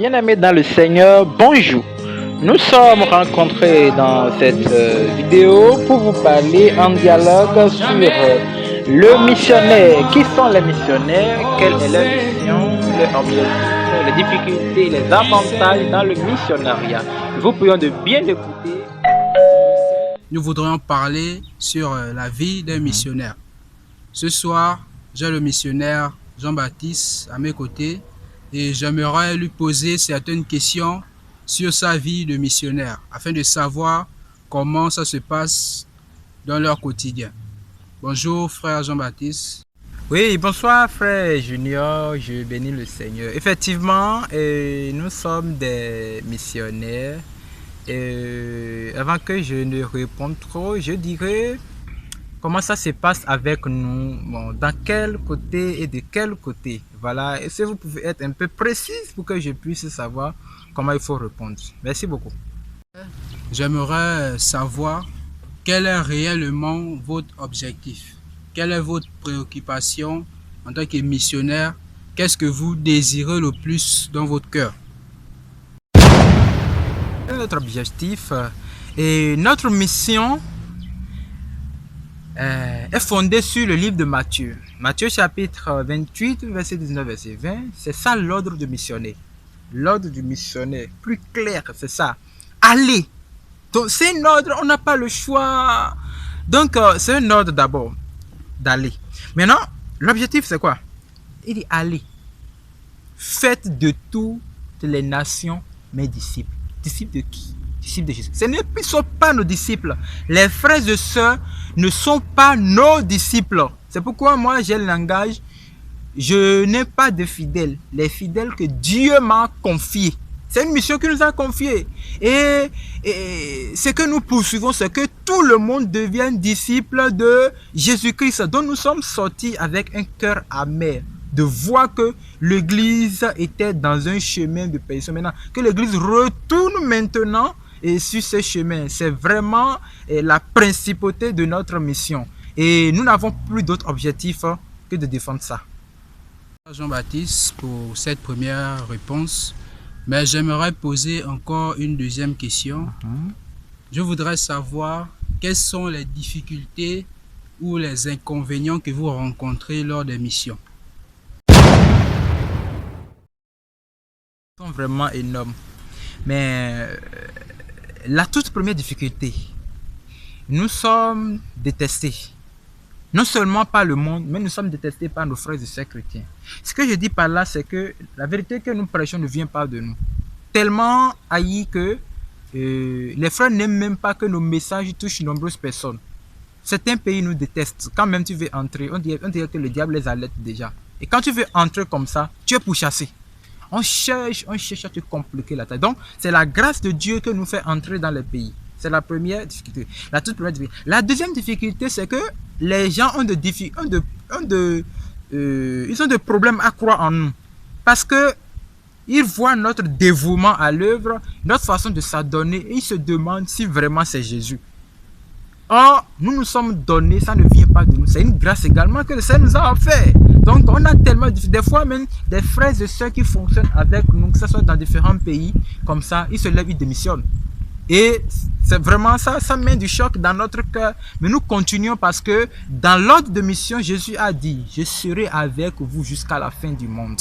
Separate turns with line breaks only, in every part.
Bien-aimés dans le Seigneur, bonjour. Nous sommes rencontrés dans cette vidéo pour vous parler en dialogue sur le missionnaire. Qui sont les missionnaires? Quelle est leur mission, leur objectif, les difficultés, les avantages dans le missionnariat? Nous vous prions de bien écouter.
Nous voudrions parler sur la vie d'un missionnaire. Ce soir, j'ai le missionnaire Jean-Baptiste à mes côtés et j'aimerais lui poser certaines questions sur sa vie de missionnaire afin de savoir comment ça se passe dans leur quotidien. Bonjour frère Jean-Baptiste.
Oui, bonsoir frère Junior, je bénis le Seigneur. Effectivement, nous sommes des missionnaires. Avant que je ne réponde trop, je dirais comment ça se passe avec nous, bon, dans quel côté et de quel côté. Voilà, et si vous pouvez être un peu précise pour que je puisse savoir comment il faut répondre. Merci beaucoup.
J'aimerais savoir quel est réellement votre objectif. Quelle est votre préoccupation en tant que missionnaire? Qu'est-ce que vous désirez le plus dans votre cœur?
Notre objectif et notre mission est fondée sur le livre de Matthieu. Matthieu chapitre 28, verset 19, verset 20. C'est ça l'ordre du missionnaire. L'ordre du missionnaire, plus clair, c'est ça. Allez. Donc c'est un ordre, on n'a pas le choix. Donc c'est un ordre d'abord, d'aller. Maintenant, l'objectif c'est quoi? Il dit allez. Faites de toutes les nations mes disciples. Disciples de qui? Disciples de Jésus. Ce ne sont pas nos disciples. Les frères et sœurs ne sont pas nos disciples. C'est pourquoi moi j'ai le langage. Je n'ai pas de fidèles. Les fidèles que Dieu m'a confiés. C'est une mission qu'il nous a confiée. Et ce que nous poursuivons, c'est que tout le monde devienne disciple de Jésus-Christ. Donc nous sommes sortis avec un cœur amer de voir que l'Église était dans un chemin de perdition. Maintenant, que l'Église retourne maintenant et sur ce chemin. C'est vraiment la principauté de notre mission. Et nous n'avons plus d'autre objectif que de défendre ça.
Jean-Baptiste pour cette première réponse. Mais j'aimerais poser encore une deuxième question. Je voudrais savoir quelles sont les difficultés ou les inconvénients que vous rencontrez lors des missions.
Sont vraiment énormes. Mais la toute première difficulté, nous sommes détestés. Non seulement par le monde, mais nous sommes détestés par nos frères et sœurs chrétiens. Ce que je dis par là, c'est que la vérité que nous prêchons ne vient pas de nous. Tellement haïs que les frères n'aiment même pas que nos messages touchent de nombreuses personnes. Certains pays nous détestent. Quand même tu veux entrer, on dirait que le diable les alerte déjà. Et quand tu veux entrer comme ça, tu es pourchassé. On cherche à te compliquer la tâche. Donc, c'est la grâce de Dieu que nous fait entrer dans les pays. C'est la première difficulté. La toute première difficulté. La deuxième difficulté, c'est que les gens ont ils ont des problèmes à croire en nous. Parce que ils voient notre dévouement à l'œuvre, notre façon de s'adonner, et ils se demandent si vraiment c'est Jésus. Or, nous nous sommes donnés, ça ne vient pas de nous. C'est une grâce également que le Seigneur nous a offert. Donc, on a tellement des fois même des frères et sœurs qui fonctionnent avec nous, que ce soit dans différents pays, comme ça, ils se lèvent, ils démissionnent. Et c'est vraiment ça, ça met du choc dans notre cœur. Mais nous continuons parce que dans l'ordre de mission, Jésus a dit, je serai avec vous jusqu'à la fin du monde.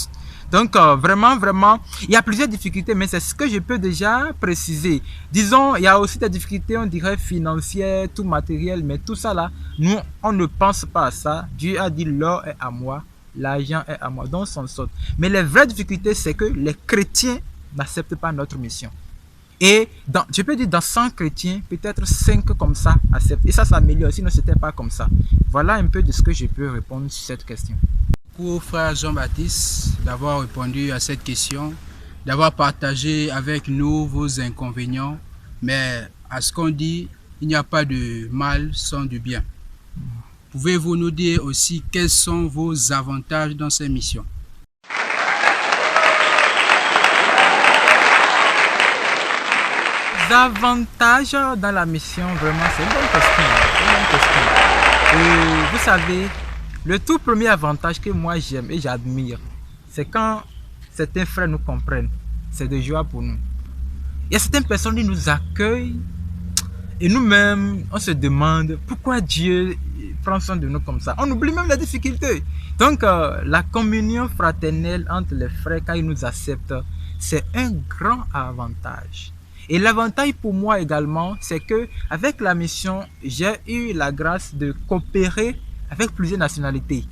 Donc vraiment, il y a plusieurs difficultés, mais c'est ce que je peux déjà préciser. Disons, il y a aussi des difficultés, on dirait financières, tout matériel, mais tout ça là, nous, on ne pense pas à ça. Dieu a dit, l'or est à moi, l'argent est à moi, donc on s'en sort. Mais les vraies difficultés, c'est que les chrétiens n'acceptent pas notre mission. Et je peux dire dans 100 chrétiens, peut-être 5 comme ça acceptent. Et ça s'améliore, sinon ce n'était pas comme ça. Voilà un peu de ce que je peux répondre sur cette question.
Pour frère Jean-Baptiste d'avoir répondu à cette question, d'avoir partagé avec nous vos inconvénients. Mais à ce qu'on dit, il n'y a pas de mal sans du bien. Pouvez-vous nous dire aussi quels sont vos avantages dans ces missions?
Avantages dans la mission, vraiment, c'est une bonne question. Et vous savez, le tout premier avantage que moi j'aime et j'admire, c'est quand certains frères nous comprennent. c'est de joie pour nous. Il y a certaines personnes qui nous accueillent et nous-mêmes, on se demande pourquoi Dieu prend soin de nous comme ça. On oublie même la difficulté. Donc, la communion fraternelle entre les frères, quand ils nous acceptent, c'est un grand avantage. Et l'avantage pour moi également, c'est que avec la mission, j'ai eu la grâce de coopérer avec plusieurs nationalités.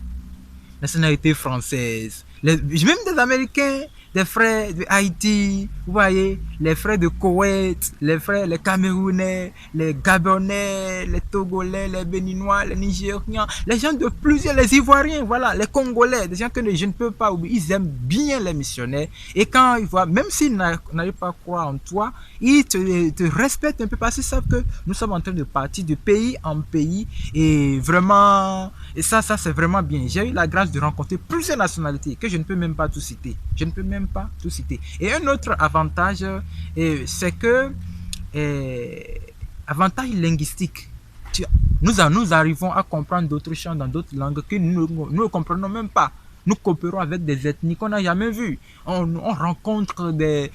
Nationalité française, même des Américains, des frères de Haïti, vous voyez, les frères de Koweït, les Camerounais, les Gabonais, les Togolais, les Béninois, les Nigérians, les gens de plusieurs, les Ivoiriens, voilà, les Congolais, des gens que je ne peux pas oublier, ils aiment bien les missionnaires. Et quand ils voient, même s'ils n'arrivent pas à croire en toi, ils te respectent un peu parce qu'ils savent que nous sommes en train de partir de pays en pays et vraiment, et ça c'est vraiment bien. J'ai eu la grâce de rencontrer plusieurs nationalités que je ne peux même pas tout citer. Je ne peux même pas tout citer. Et un autre avantage, c'est que avantage linguistique. Nous arrivons à comprendre d'autres chants dans d'autres langues que nous ne comprenons même pas. Nous coopérons avec des ethnies qu'on n'a jamais vues. On rencontre des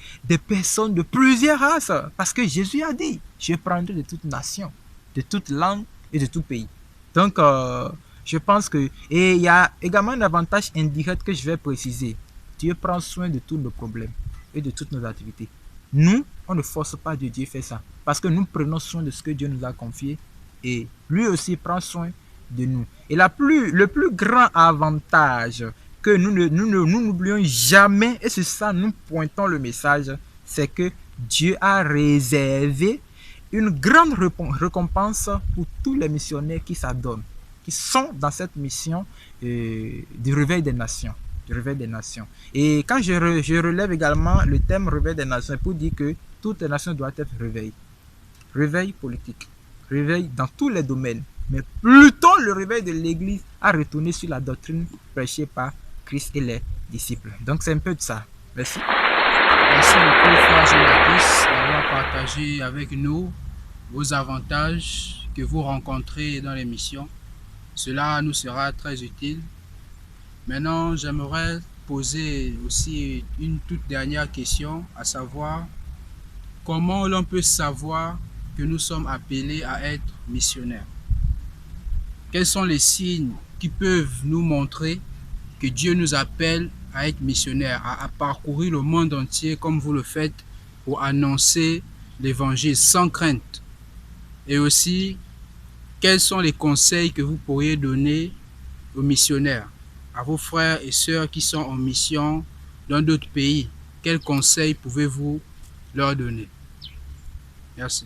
personnes de plusieurs races. Parce que Jésus a dit, je prendrai de toute nation, de toute langue et de tout pays. Donc, je pense que... Et il y a également un avantage indirect que je vais préciser. Dieu prend soin de tous nos problèmes et de toutes nos activités. Nous, on ne force pas Dieu, Dieu fait ça. Parce que nous prenons soin de ce que Dieu nous a confié et lui aussi prend soin de nous. Et le plus grand avantage que nous n'oublions jamais, et c'est ça, nous pointons le message, c'est que Dieu a réservé une grande récompense pour tous les missionnaires qui s'adonnent, qui sont dans cette mission du réveil des nations. Du réveil des nations. Et quand je relève également le thème réveil des nations pour dire que toutes les nations doivent être réveillées. Réveil politique, réveil dans tous les domaines, mais plutôt le réveil de l'Église à retourner sur la doctrine prêchée par Christ et les disciples. Donc c'est un peu de ça. Merci.
Merci beaucoup, frère Jean-Baptiste, d'avoir partagé avec nous vos avantages que vous rencontrez dans les missions. Cela nous sera très utile. Maintenant, j'aimerais poser aussi une toute dernière question, à savoir comment l'on peut savoir que nous sommes appelés à être missionnaires. Quels sont les signes qui peuvent nous montrer que Dieu nous appelle à être missionnaires, à parcourir le monde entier comme vous le faites pour annoncer l'évangile sans crainte? Et aussi, quels sont les conseils que vous pourriez donner aux missionnaires, à vos frères et sœurs qui sont en mission dans d'autres pays? Quels conseils pouvez-vous leur donner? Merci.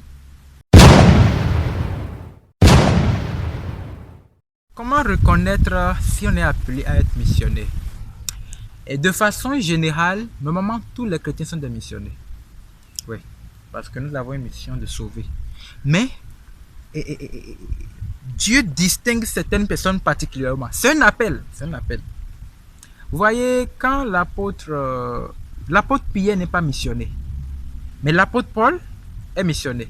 Comment reconnaître si on est appelé à être missionnaire? Et de façon générale, normalement, tous les chrétiens sont des missionnaires. Oui, parce que nous avons une mission de sauver. Mais Dieu distingue certaines personnes particulièrement. C'est un appel. C'est un appel. Vous voyez, quand l'apôtre Pierre n'est pas missionné, mais l'apôtre Paul est missionné.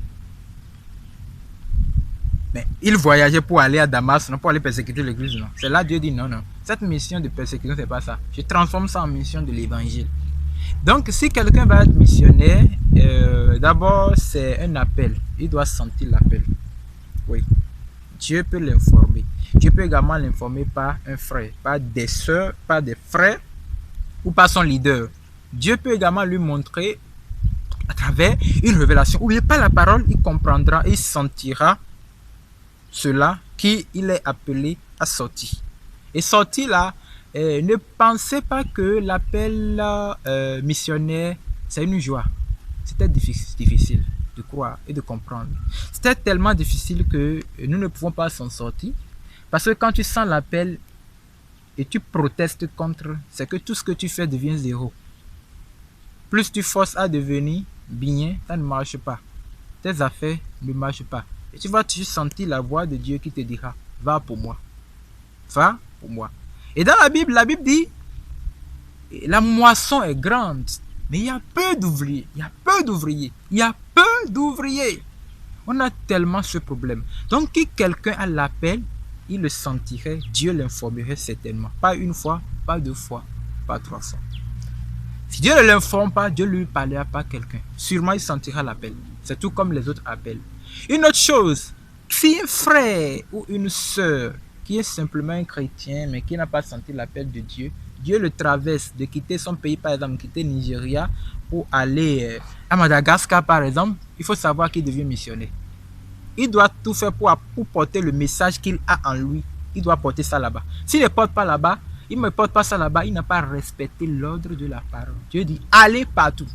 Mais il voyageait pour aller à Damas, non pour aller persécuter l'église, non. C'est là Dieu dit non, non. Cette mission de persécution, c'est pas ça. Je transforme ça en mission de l'évangile. Donc, si quelqu'un va être missionnaire, d'abord, c'est un appel. Il doit sentir l'appel. Oui. Dieu peut l'informer. Dieu peut également l'informer par un frère, par des sœurs, par des frères ou par son leader. Dieu peut également lui montrer à travers une révélation. N'oubliez pas la parole, il comprendra, il sentira cela qu'il est appelé à sortir. Et sortir là, ne pensez pas que l'appel missionnaire, c'est une joie. C'était difficile de croire et de comprendre. C'était tellement difficile que nous ne pouvons pas s'en sortir. Parce que quand tu sens l'appel et tu protestes contre, c'est que tout ce que tu fais devient zéro. Plus tu forces à devenir bien, ça ne marche pas. Tes affaires ne marchent pas. Et tu vas toujours sentir la voix de Dieu qui te dira, va pour moi. Va pour moi. Et dans la Bible dit, la moisson est grande, mais il y a peu d'ouvriers. Il y a peu d'ouvriers. Il y a peu d'ouvriers. On a tellement ce problème. Donc, si quelqu'un a l'appel, il le sentirait, Dieu l'informerait certainement. Pas une fois, pas deux fois, pas trois fois. Si Dieu ne l'informe pas, Dieu ne lui parlera pas quelqu'un. Sûrement, il sentira l'appel. C'est tout comme les autres appels. Une autre chose, si un frère ou une sœur qui est simplement un chrétien, mais qui n'a pas senti l'appel de Dieu, Dieu le traverse de quitter son pays, par exemple, quitter Nigeria pour aller à Madagascar, par exemple, il faut savoir qu'il devient missionnaire. Il doit tout faire pour porter le message qu'il a en lui. Il doit porter ça là-bas. S'il ne porte pas là-bas, il ne porte pas ça là-bas, il n'a pas respecté l'ordre de la parole. Dieu dit, allez partout.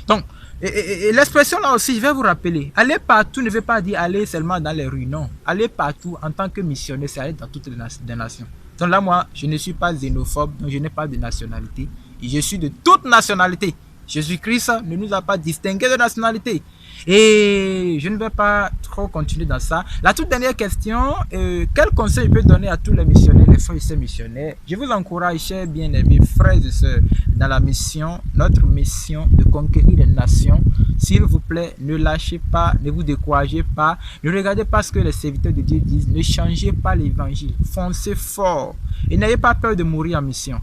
Donc, l'expression là aussi, je vais vous rappeler. Aller partout ne veut pas dire aller seulement dans les rues, non. Aller partout en tant que missionnaire, c'est aller dans toutes les nations. Donc là, moi, je ne suis pas xénophobe, donc je n'ai pas de nationalité. Et je suis de toute nationalité. Jésus-Christ ne nous a pas distingués de nationalité. Et je ne vais pas trop continuer dans ça. La toute dernière question, quel conseil je peux donner à tous les missionnaires, les frères et sœurs missionnaires? Je vous encourage, chers bien-aimés frères et sœurs, dans la mission, notre mission de conquérir les nations. S'il vous plaît, ne lâchez pas, ne vous découragez pas, ne regardez pas ce que les serviteurs de Dieu disent, ne changez pas l'évangile, foncez fort et n'ayez pas peur de mourir en mission.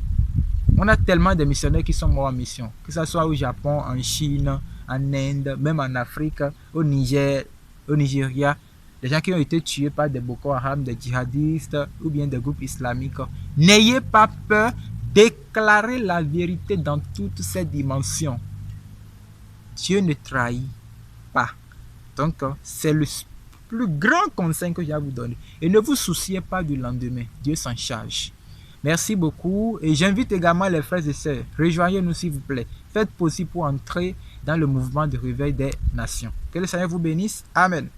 On a tellement de missionnaires qui sont morts en mission, que ce soit au Japon, en Chine, en Inde, même en Afrique, au Niger, au Nigeria. Des gens qui ont été tués par des Boko Haram, des djihadistes ou bien des groupes islamiques. N'ayez pas peur, déclarez la vérité dans toutes ces dimensions. Dieu ne trahit pas. Donc, c'est le plus grand conseil que j'ai à vous donner. Et ne vous souciez pas du lendemain. Dieu s'en charge. Merci beaucoup et j'invite également les frères et sœurs, rejoignez-nous s'il vous plaît. Faites possible pour entrer dans le mouvement de réveil des nations. Que le Seigneur vous bénisse. Amen.